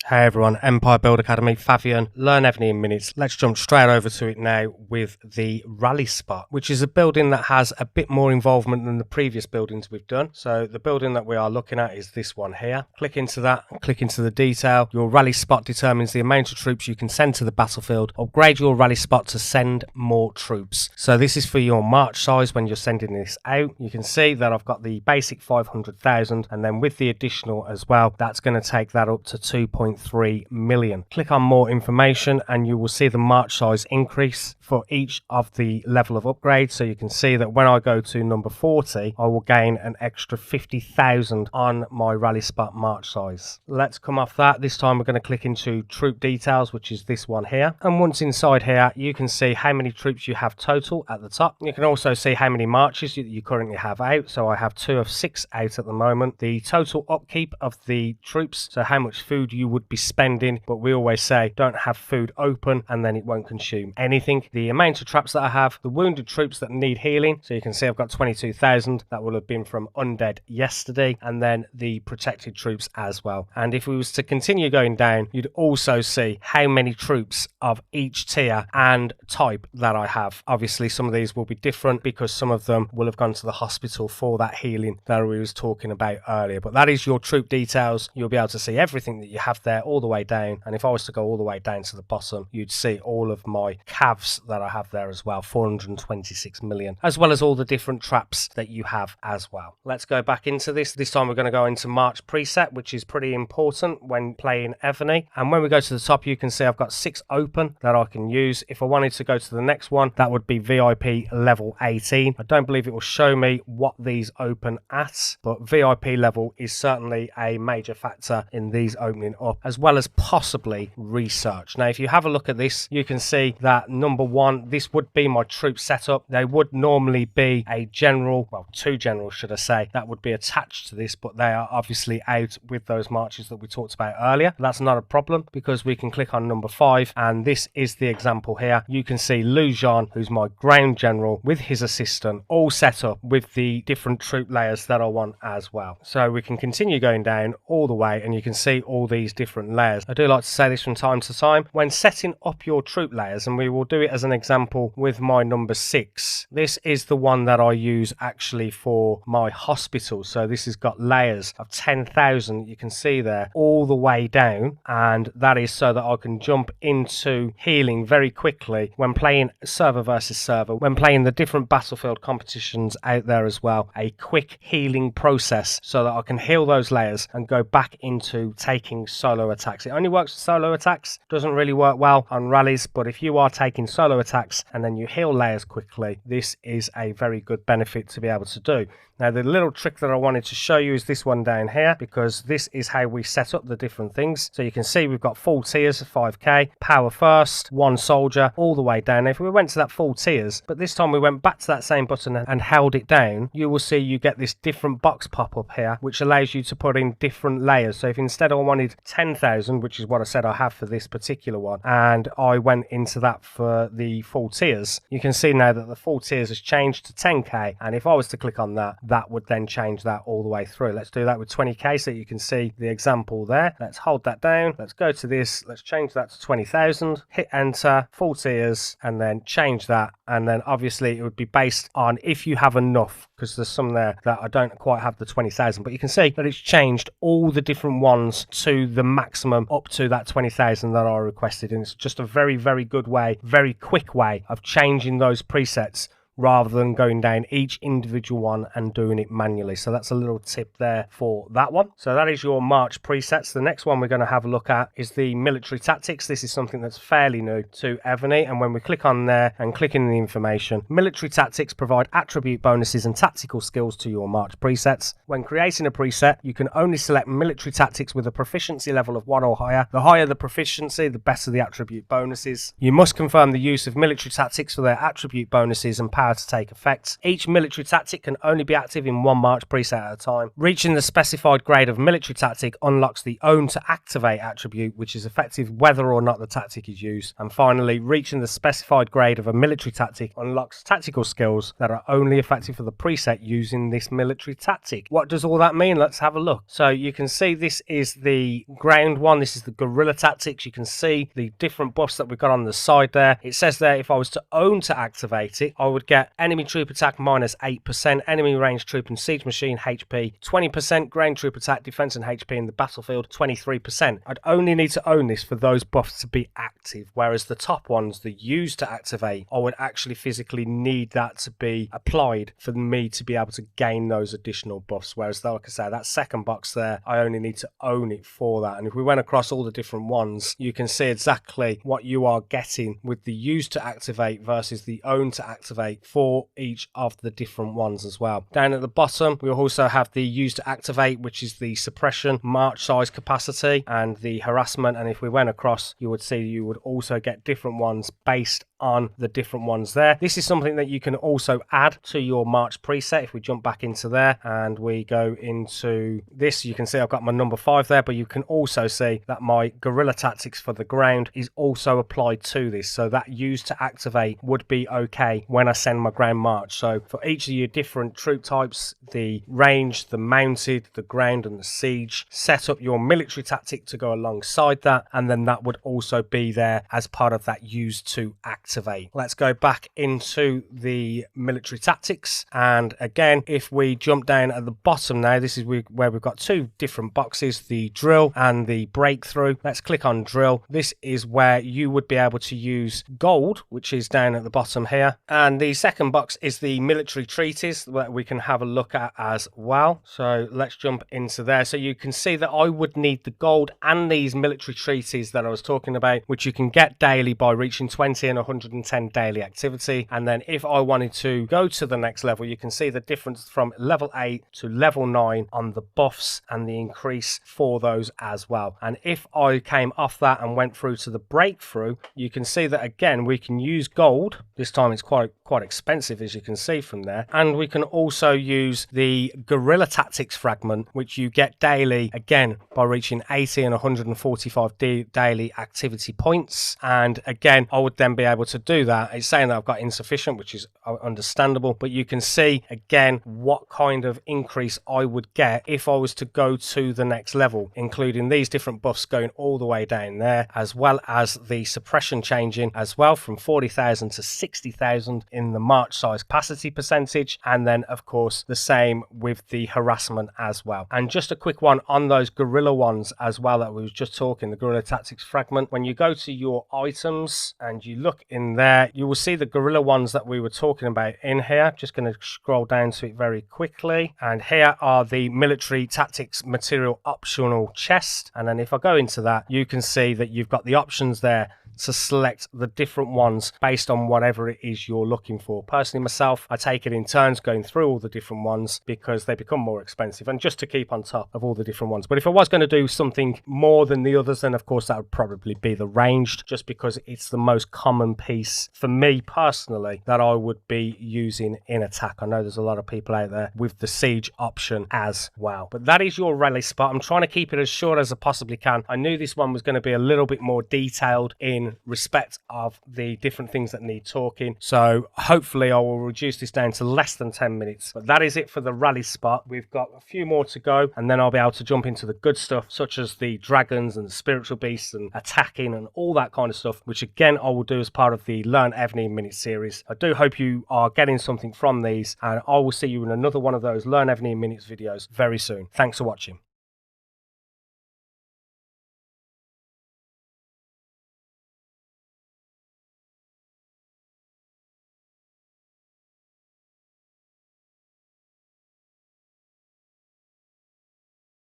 Hey everyone, Empire Build Academy, Fabian, learn Evony in minutes. Let's jump straight over to it now with the rally spot, which is a building that has a bit more involvement than the previous buildings we've done. So the building that we are looking at is this one here. Click into that, click into the detail. Your rally spot determines the amount of troops you can send to the battlefield. Upgrade your rally spot to send more troops. So this is for your march size when you're sending this out. You can see that I've got the basic 500,000 and then with the additional as well, that's going to take that up to 2.3 million. Click on more information and you will see the march size increase for each of the level of upgrade. So you can see that when I go to number 40, I will gain an extra 50,000 on my rally spot march size. Let's come off that. This time we're going to click into troop details, which is this one here. And once inside here, you can see how many troops you have total at the top. You can also see how many marches you currently have out. So I have 2 of 6 out at the moment. The total upkeep of the troops, so how much food you would be spending, but we always say don't have food open and then it won't consume anything. The amount of traps that I have, the wounded troops that need healing, so you can see I've got 22,000. That will have been from undead yesterday, and then the protected troops as well. And if we was to continue going down, you'd also see how many troops of each tier and type that I have. Obviously some of these will be different because some of them will have gone to the hospital for that healing that we was talking about earlier, but that is your troop details. You'll be able to see everything that you have there all the way down, and if I was to go all the way down to the bottom, you'd see all of my calves that I have there as well, 426 million, as well as all the different traps that you have as well. Let's go back into this. This time we're going to go into March preset, which is pretty important when playing Evony. And when we go to the top, you can see I've got 6 open that I can use. If I wanted to go to the next one, that would be VIP level 18. I don't believe it will show me what these open at, but VIP level is certainly a major factor in these opening up, as well as possibly research. Now if you have a look at this, you can see that number 1, this would be my troop setup. They would normally be a general, well 2 generals should I say, that would be attached to this, but they are obviously out with those marches that we talked about earlier. That's not a problem because we can click on number 5, and this is the example here. You can see Lujan, who's my ground general, with his assistant, all set up with the different troop layers that I want as well. So we can continue going down all the way and you can see all these different layers. I do like to say this from time to time. When setting up your troop layers, and we will do it as an example with my number 6, this is the one that I use actually for my hospital. So this has got layers of 10,000, you can see there, all the way down, and that is so that I can jump into healing very quickly when playing server versus server, when playing the different battlefield competitions out there as well. A quick healing process so that I can heal those layers and go back into taking solo attacks. It only works for solo attacks, doesn't really work well on rallies, but if you are taking solo attacks and then you heal layers quickly, this is a very good benefit to be able to do. Now the little trick that I wanted to show you is this one down here, because this is how we set up the different things. So you can see we've got full tiers of 5k, power first, 1 soldier, all the way down. Now if we went to that full tiers, but this time we went back to that same button and held it down, you will see you get this different box pop up here, which allows you to put in different layers. So if instead I wanted 10,000, which is what I said I have for this particular one, and I went into that for the full tiers, you can see now that the full tiers has changed to 10k, and if I was to click on that, that would then change that all the way through. Let's do that with 20k so you can see the example there. Let's hold that down. Let's go to this. Let's change that to 20,000. Hit enter, full tiers, and then change that. And then obviously it would be based on if you have enough, because there's some there that I don't quite have the 20,000, but you can see that it's changed all the different ones to the maximum up to that 20,000 that I requested. And it's just a very, very good way, very quick way of changing those presets rather than going down each individual one and doing it manually. So that's a little tip there for that one. So that is your March presets. The next one we're going to have a look at is the military tactics. This is something that's fairly new to Evony, and when we click on there and click in the information, military tactics provide attribute bonuses and tactical skills to your March presets. When creating a preset, you can only select military tactics with a proficiency level of 1 or higher. The higher the proficiency, the better the attribute bonuses. You must confirm the use of military tactics for their attribute bonuses and power power to take effect. Each military tactic can only be active in one march preset at a time. Reaching the specified grade of military tactic unlocks the own to activate attribute, which is effective whether or not the tactic is used. And finally, reaching the specified grade of a military tactic unlocks tactical skills that are only effective for the preset using this military tactic. What does all that mean? Let's have a look. So you can see this is the ground one. This is the guerrilla tactics. You can see the different buffs that we've got on the side there. It says there if I was to own to activate it, I would get enemy troop attack minus 8%, enemy ranged troop and siege machine HP 20%, ground troop attack, defense and HP in the battlefield 23%. I'd only need to own this for those buffs to be active, whereas the top ones, the use to activate, I would actually physically need that to be applied for me to be able to gain those additional buffs. Whereas, like I say, that second box there, I only need to own it for that. And if we went across all the different ones, you can see exactly what you are getting with the use to activate versus the own to activate for each of the different ones as well. Down at the bottom, we also have the use to activate, which is the suppression, march size capacity, and the harassment. And if we went across, you would see you would also get different ones based on the different ones there. This is something that you can also add to your march preset. If we jump back into there and we go into this, you can see I've got my number 5 there, but you can also see that my guerrilla tactics for the ground is also applied to this, so that use to activate would be okay when I send my ground march. So for each of your different troop types, the range, the mounted, the ground and the siege, set up your military tactic to go alongside that, and then that would also be there as part of that use to activate. Let's go back into the military tactics, and again, if we jump down at the bottom now, this is where we've got two different boxes, the drill and the breakthrough. Let's click on drill. This is where you would be able to use gold, which is down at the bottom here, and the second box is the military treaties that we can have a look at as well. So let's jump into there. So you can see that I would need the gold and these military treaties that I was talking about, which you can get daily by reaching 20 and 110 daily activity. And then if I wanted to go to the next level, you can see the difference from level 8 to level 9 on the buffs and the increase for those as well. And if I came off that and went through to the breakthrough, you can see that again we can use gold. This time it's quite expensive, as you can see from there, and we can also use the guerrilla tactics fragment, which you get daily again by reaching 80 and 145 daily activity points. And again, I would then be able to do that. It's saying that I've got insufficient, which is understandable, but you can see again what kind of increase I would get if I was to go to the next level, including these different buffs going all the way down there, as well as the suppression changing as well from 40,000 to 60,000 in the march size capacity percentage, and then of course the same with the harassment as well. And just a quick one on those guerrilla ones as well that we was just talking, the guerrilla tactics fragment. When you go to your items and you look in there, you will see the guerrilla ones that we were talking about in here. Just going to scroll down to it very quickly, and here are the military tactics material optional chest. And then if I go into that, you can see that you've got the options there to select the different ones based on whatever it is you're looking for. Personally myself, I take it in turns going through all the different ones because they become more expensive, and just to keep on top of all the different ones. But if I was going to do something more than the others, then of course that would probably be the ranged, just because it's the most common piece for me personally that I would be using in attack. I know there's a lot of people out there with the siege option as well. But that is your rally spot. I'm trying to keep it as short as I possibly can. I knew this one was going to be a little bit more detailed in respect of the different things that need talking, so hopefully I will reduce this down to less than 10 minutes. But that is it for the rally spot. We've got a few more to go, and then I'll be able to jump into the good stuff, such as the dragons and the spiritual beasts and attacking and all that kind of stuff, which again I will do as part of the Learn Evony Minutes series. I do hope you are getting something from these, and I will see you in another one of those Learn Evony Minutes videos very soon. Thanks for watching.